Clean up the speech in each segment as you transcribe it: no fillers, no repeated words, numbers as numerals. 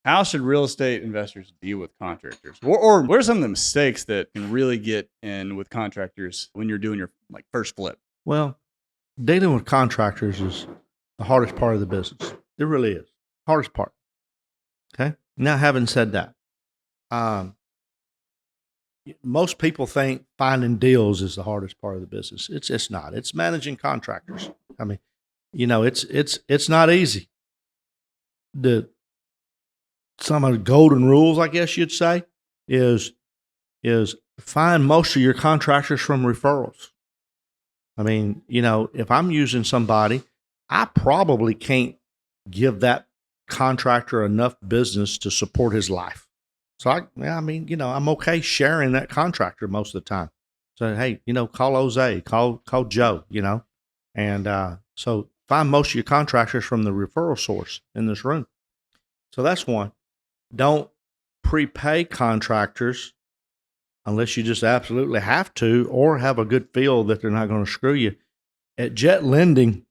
How should real estate investors deal with contractors? Or what are some of the mistakes that can really get in with contractors when you're doing your first flip? Well, dealing with contractors is the hardest part of the business. It really is. Hardest part. Okay. Now, having said that, most people think finding deals is the hardest part of the business. It's not. It's managing contractors. I mean, it's not easy. Some of the golden rules, I guess you'd say, is find most of your contractors from referrals. I mean, if I'm using somebody, I probably can't give that contractor enough business to support his life. So I'm okay sharing that contractor most of the time. So, hey, call Jose, call Joe, and so find most of your contractors from the referral source in this room. So that's one. Don't prepay contractors unless you just absolutely have to, or have a good feel that they're not going to screw you. At Jet Lending,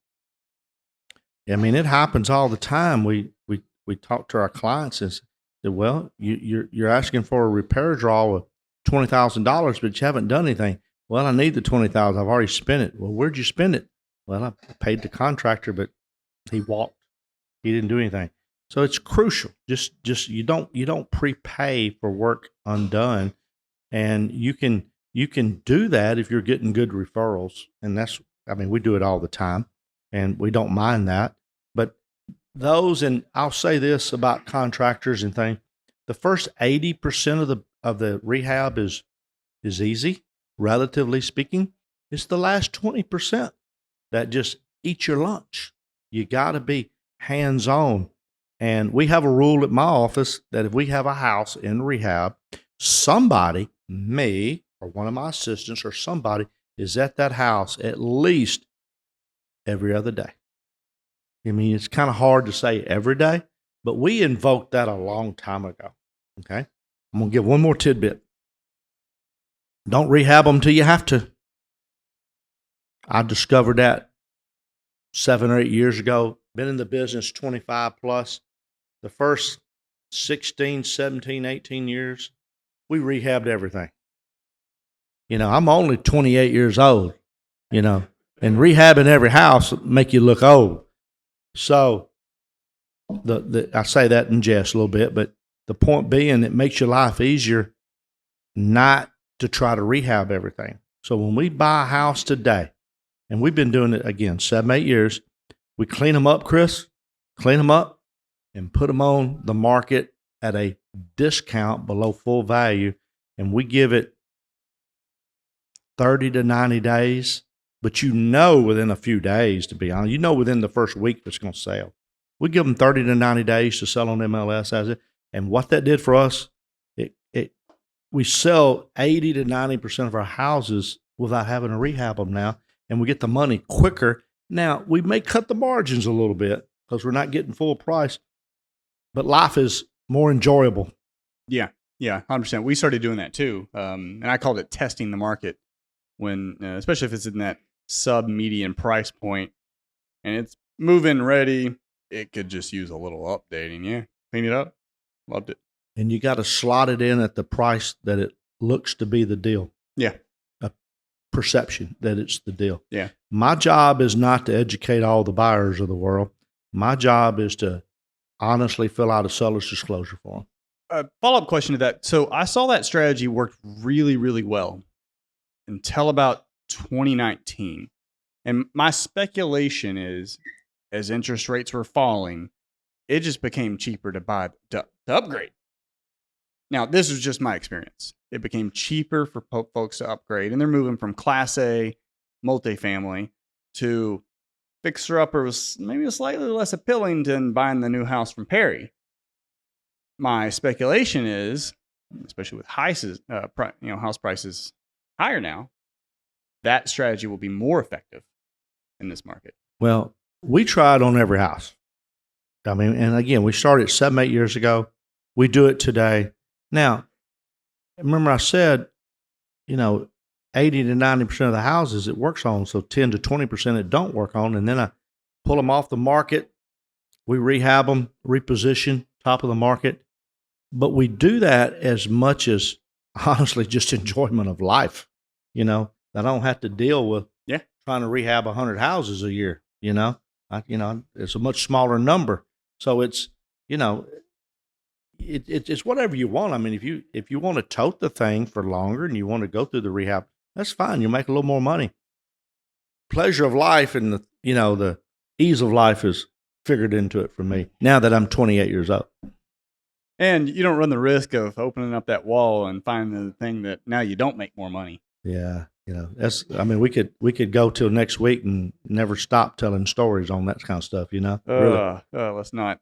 I mean, it happens all the time. We talk to our clients and say, well, you're asking for a repair draw of $20,000, but you haven't done anything. Well, I need the $20,000. I've already spent it. Well, where'd you spend it? Well, I paid the contractor, but he walked. He didn't do anything. So it's crucial. Just you don't prepay for work undone, and you can do that if you're getting good referrals. And we do it all the time, and we don't mind that. But and I'll say this about contractors and things: the first 80% of the rehab is easy, relatively speaking. It's the last 20% that just eat your lunch. You got to be hands-on. And we have a rule at my office that if we have a house in rehab, somebody, me or one of my assistants or somebody, is at that house at least every other day. I mean, it's kind of hard to say every day, but we invoked that a long time ago. Okay. I'm going to give one more tidbit. Don't rehab them till you have to. I discovered that 7 or 8 years ago. Been in the business 25 plus. The first 16, 17, 18 years, we rehabbed everything. I'm only 28 years old, and rehabbing every house make you look old. So I say that in jest a little bit, but the point being, it makes your life easier not to try to rehab everything. So when we buy a house today, and we've been doing it again 7, 8 years, we clean them up, Chris, and put them on the market at a discount below full value, and we give it 30 to 90 days. But within a few days, to be honest, within the first week it's going to sell. We give them 30 to 90 days to sell on MLS as it. And what that did for us, we sell 80 to 90% of our houses without having to rehab them now, and we get the money quicker. Now, we may cut the margins a little bit because we're not getting full price, but life is more enjoyable. Yeah, 100%. We started doing that too, and I called it testing the market when, especially if it's in that sub-median price point and it's move-in ready, it could just use a little updating. Yeah, clean it up. Loved it. And you got to slot it in at the price that it looks to be the deal. Yeah. A perception that it's the deal. Yeah. My job is not to educate all the buyers of the world. My job is to honestly fill out a seller's disclosure form. A follow-up question to that. So I saw that strategy worked really, really well until about 2019. And my speculation is, as interest rates were falling, it just became cheaper to upgrade. Now, this is just my experience. It became cheaper for folks to upgrade, and they're moving from Class A multifamily to fixer-upper was maybe slightly less appealing than buying the new house from Perry. My speculation is, especially with house prices higher now, that strategy will be more effective in this market. Well, we tried on every house. I mean, and again, we started 7, 8 years ago. We do it today. Now, remember I said, 80 to 90% of the houses it works on, so 10 to 20% it don't work on, and then I pull them off the market. We rehab them, reposition, top of the market, but we do that as much as honestly just enjoyment of life. You know, I don't have to deal with trying to rehab 100 houses a year. You know, it's a much smaller number. So it's, you know, it's whatever you want. I mean, if you want to tote the thing for longer and you want to go through the rehab, that's fine. You'll make a little more money. Pleasure of life and the ease of life is figured into it for me now that I'm 28 years old. And you don't run the risk of opening up that wall and finding the thing that now you don't make more money. Yeah, we could go till next week and never stop telling stories on that kind of stuff. Really. Let's not.